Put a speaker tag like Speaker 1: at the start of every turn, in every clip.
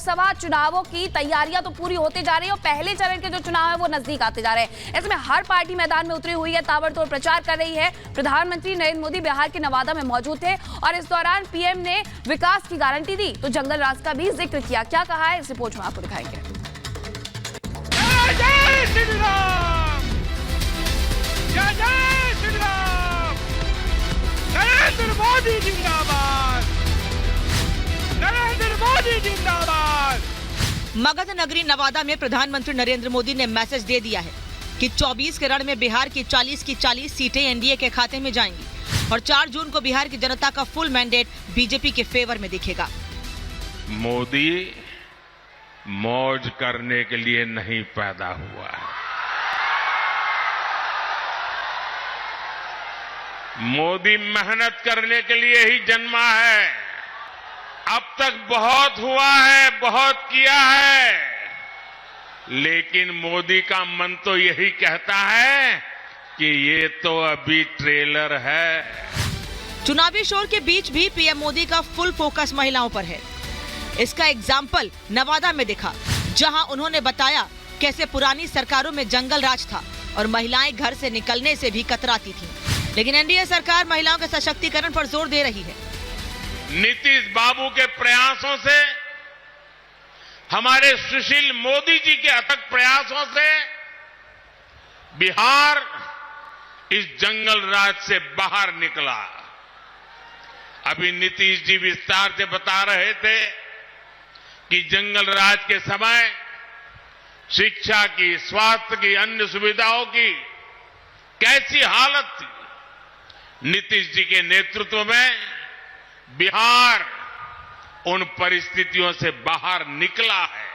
Speaker 1: लोकसभा चुनावों की तैयारियां तो पूरी होते जा रही है और पहले चरण के जो चुनाव है वो नजदीक आते जा रहे हैं। इसमें हर पार्टी मैदान में उतरी हुई है, ताबड़तोड़ प्रचार कर रही है। प्रधानमंत्री नरेंद्र मोदी बिहार के नवादा में मौजूद थे और इस दौरान पीएम ने विकास की गारंटी दी तो जंगल राज का भी जिक्र किया। क्या कहा है इस रिपोर्ट में आपको दिखाएंगे।
Speaker 2: जय श्री राम, जय जय श्री राम। नरेंद्र मोदी जिंदाबाद, नरेंद्र मोदी जिंदाबाद।
Speaker 3: मगध नगरी नवादा में प्रधानमंत्री नरेंद्र मोदी ने मैसेज दे दिया है कि 24 के रण में बिहार की 40 सीटें एनडीए के खाते में जाएंगी और 4 जून को बिहार की जनता का फुल मैंडेट बीजेपी के फेवर में दिखेगा।
Speaker 2: मोदी मौज करने के लिए नहीं पैदा हुआ है, मोदी मेहनत करने के लिए ही जन्मा है। अब तक बहुत हुआ है, बहुत किया है, लेकिन मोदी का मन तो यही कहता है कि ये तो अभी ट्रेलर है।
Speaker 3: चुनावी शोर के बीच भी पीएम मोदी का फुल फोकस महिलाओं पर है। इसका एग्जाम्पल नवादा में दिखा, जहां उन्होंने बताया कैसे पुरानी सरकारों में जंगल राज था और महिलाएं घर से निकलने से भी कतराती थीं। लेकिन एनडीए सरकार महिलाओं के सशक्तिकरण पर जोर दे रही है।
Speaker 2: नीतीश बाबू के प्रयासों से, हमारे सुशील मोदी जी के अथक प्रयासों से बिहार इस जंगल राज से बाहर निकला। अभी नीतीश जी विस्तार से बता रहे थे कि जंगल राज के समय शिक्षा की, स्वास्थ्य की, अन्य सुविधाओं की कैसी हालत थी। नीतीश जी के नेतृत्व में बिहार उन परिस्थितियों से बाहर निकला है।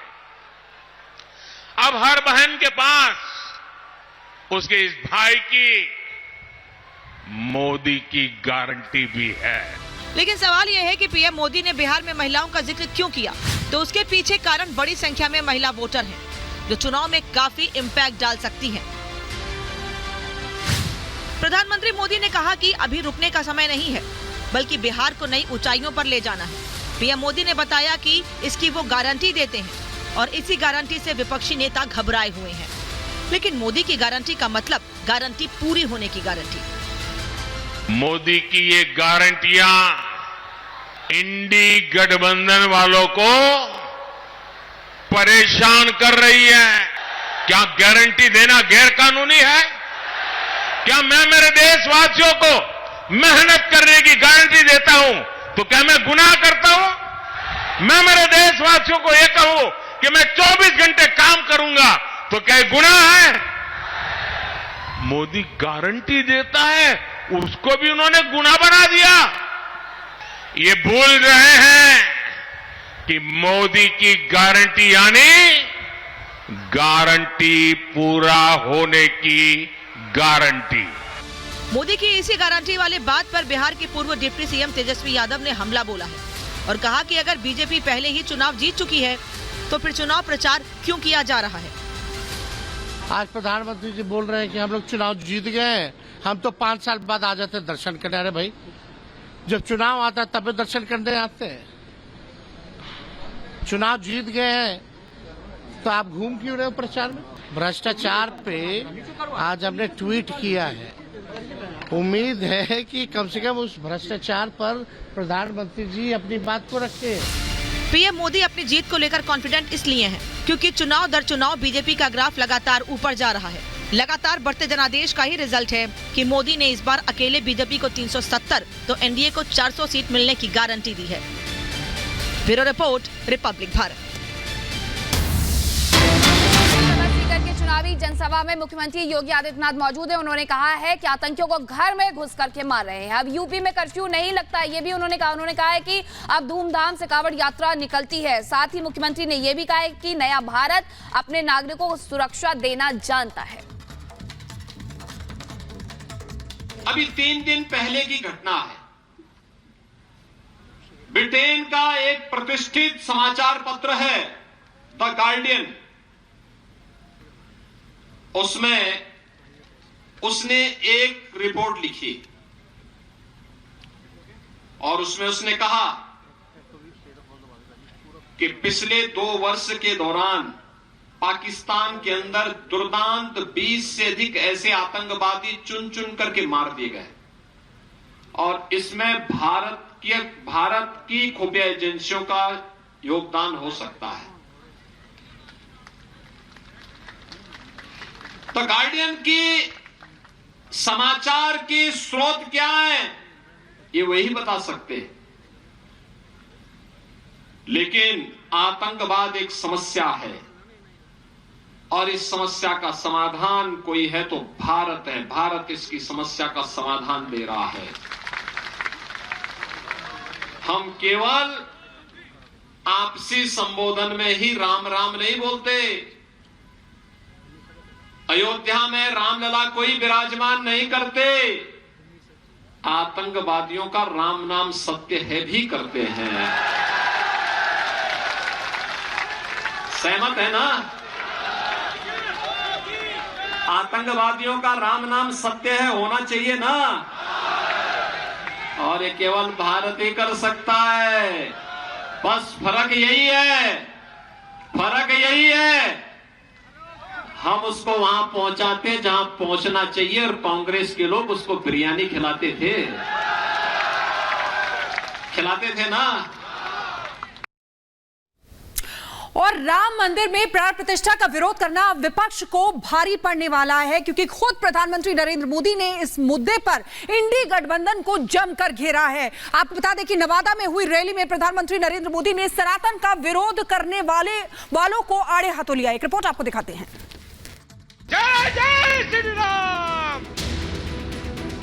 Speaker 2: अब हर बहन के पास उसके इस भाई की मोदी की गारंटी भी है।
Speaker 3: लेकिन सवाल यह है कि पीएम मोदी ने बिहार में महिलाओं का जिक्र क्यों किया? तो उसके पीछे कारण बड़ी संख्या में महिला वोटर हैं, जो चुनाव में काफी इम्पैक्ट डाल सकती हैं। प्रधानमंत्री मोदी ने कहा कि अभी रुकने का समय नहीं है, बल्कि बिहार को नई ऊंचाइयों पर ले जाना है। पीएम मोदी ने बताया कि इसकी वो गारंटी देते हैं और इसी गारंटी से विपक्षी नेता घबराए हुए हैं। लेकिन मोदी की गारंटी का मतलब गारंटी पूरी होने की गारंटी।
Speaker 2: मोदी की ये गारंटियां इंडी गठबंधन वालों को परेशान कर रही है। क्या गारंटी देना गैर कानूनी है? क्या मैं मेरे देशवासियों को मेहनत करने की गारंटी देता हूं तो क्या मैं गुनाह करता हूं? मैं मेरे देशवासियों को यह कहूं कि मैं 24 घंटे काम करूंगा तो क्या गुनाह है? मोदी गारंटी देता है, उसको भी उन्होंने गुनाह बना दिया। ये भूल रहे हैं कि मोदी की गारंटी यानी गारंटी पूरा होने की गारंटी।
Speaker 3: मोदी की इसी गारंटी वाले बात पर बिहार के पूर्व डिप्टी सीएम तेजस्वी यादव ने हमला बोला है और कहा कि अगर बीजेपी पहले ही चुनाव जीत चुकी है तो फिर चुनाव प्रचार क्यों किया जा रहा है।
Speaker 4: आज प्रधानमंत्री जी बोल रहे हैं कि हम लोग चुनाव जीत गए हैं, हम तो 5 साल बाद आ जाते दर्शन करने। अरे भाई, जब चुनाव आता है तब दर्शन करने आते हैं। चुनाव जीत गए हैं तो आप घूम क्यों रहे हो प्रचार में? भ्रष्टाचार पे आज हमने ट्वीट किया है। उम्मीद है कि कम से कम उस भ्रष्टाचार पर प्रधानमंत्री जी अपनी बात को रखते हैं।
Speaker 3: पीएम मोदी अपनी जीत को लेकर कॉन्फिडेंट इसलिए हैं क्योंकि चुनाव दर चुनाव बीजेपी का ग्राफ लगातार ऊपर जा रहा है। लगातार बढ़ते जनादेश का ही रिजल्ट है कि मोदी ने इस बार अकेले बीजेपी को 370 तो एनडीए को 400 सीट मिलने की गारंटी दी है। Bureau report, Republic Bharat.
Speaker 1: चुनावी जनसभा में मुख्यमंत्री योगी आदित्यनाथ मौजूद है। उन्होंने कहा है कि आतंकियों को घर में घुस करके मार रहे हैं। अब यूपी में कर्फ्यू नहीं लगता है, ये भी उन्होंने कहा। उन्होंने कहा है कि अब धूमधाम से कांवड़ यात्रा निकलती है। साथ ही मुख्यमंत्री ने यह भी कहा है कि नया भारत अपने नागरिकों को सुरक्षा देना जानता है।
Speaker 5: अभी 3 दिन पहले की घटना है। ब्रिटेन का एक प्रतिष्ठित समाचार पत्र है द गार्डियन, उसमें उसने एक रिपोर्ट लिखी और उसमें उसने कहा कि पिछले 2 वर्ष के दौरान पाकिस्तान के अंदर दुर्दांत 20 से अधिक ऐसे आतंकवादी चुन चुन करके मार दिए गए और इसमें भारत की खुफिया एजेंसियों का योगदान हो सकता है। तो गार्डियन की समाचार की स्रोत क्या है ये वही बता सकते हैं, लेकिन आतंकवाद एक समस्या है और इस समस्या का समाधान कोई है तो भारत है। भारत इसकी समस्या का समाधान दे रहा है। हम केवल आपसी संबोधन में ही राम राम नहीं बोलते। अयोध्या में रामलला कोई विराजमान नहीं करते, आतंकवादियों का राम नाम सत्य है भी करते हैं। सहमत है ना? आतंकवादियों का राम नाम सत्य है, होना चाहिए ना? और ये केवल भारत ही कर सकता है। बस फर्क यही है हम उसको वहां पहुंचाते जहां पहुंचना चाहिए और कांग्रेस के लोग उसको बिरयानी खिलाते थे ना।
Speaker 6: और राम मंदिर में प्राण प्रतिष्ठा का विरोध करना विपक्ष को भारी पड़ने वाला है, क्योंकि खुद प्रधानमंत्री नरेंद्र मोदी ने इस मुद्दे पर इंडी गठबंधन को जमकर घेरा है। आपको बता दें कि नवादा में हुई रैली में प्रधानमंत्री नरेंद्र मोदी ने सनातन का विरोध करने वालों को आड़े हाथों लिया। एक रिपोर्ट आपको दिखाते हैं।
Speaker 7: जय जय श्री राम,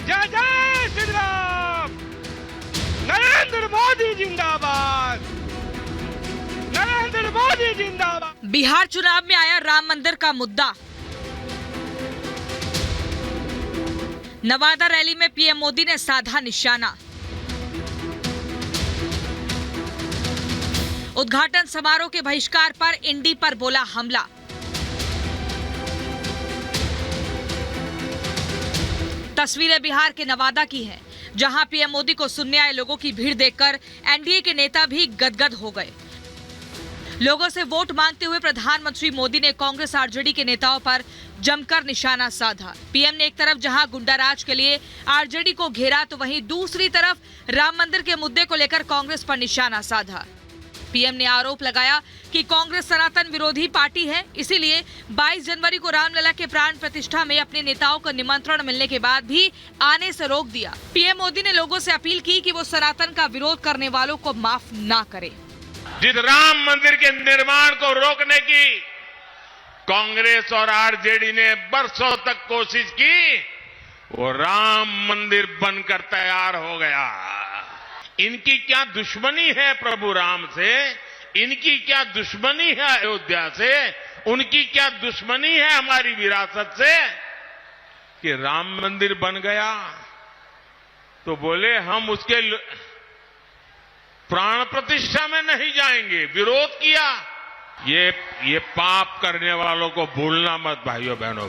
Speaker 7: जय जय श्री राम, नरेंद्र मोदी जिंदाबाद, नरेंद्र मोदी जिंदाबाद।
Speaker 3: बिहार चुनाव में आया राम मंदिर का मुद्दा। नवादा रैली में पीएम मोदी ने साधा निशाना। उद्घाटन समारोह के बहिष्कार पर इंडी पर बोला हमला। तस्वीरें बिहार के नवादा की हैं, जहां पीएम मोदी को सुनने आए लोगों की भीड़ देखकर एनडीए के नेता भी गदगद हो गए। लोगों से वोट मांगते हुए प्रधानमंत्री मोदी ने कांग्रेस आरजेडी के नेताओं पर जमकर निशाना साधा। पीएम ने एक तरफ जहां गुंडाराज के लिए आरजेडी को घेरा, तो वहीं दूसरी तरफ राम मंदिर के मुद्दे को लेकर कांग्रेस पर निशाना साधा। पीएम ने आरोप लगाया कि कांग्रेस सनातन विरोधी पार्टी है, इसीलिए 22 जनवरी को रामलला के प्राण प्रतिष्ठा में अपने नेताओं को निमंत्रण मिलने के बाद भी आने से रोक दिया। पीएम मोदी ने लोगों से अपील की कि वो सनातन का विरोध करने वालों को माफ ना करें।
Speaker 2: जिस राम मंदिर के निर्माण को रोकने की कांग्रेस और आरजेडी ने बरसों तक कोशिश की, वो राम मंदिर बनकर तैयार हो गया। इनकी क्या दुश्मनी है प्रभु राम से, इनकी क्या दुश्मनी है अयोध्या से, उनकी क्या दुश्मनी है हमारी विरासत से कि राम मंदिर बन गया तो बोले हम उसके प्राण प्रतिष्ठा में नहीं जाएंगे, विरोध किया। ये पाप करने वालों को भूलना मत भाइयों बहनों।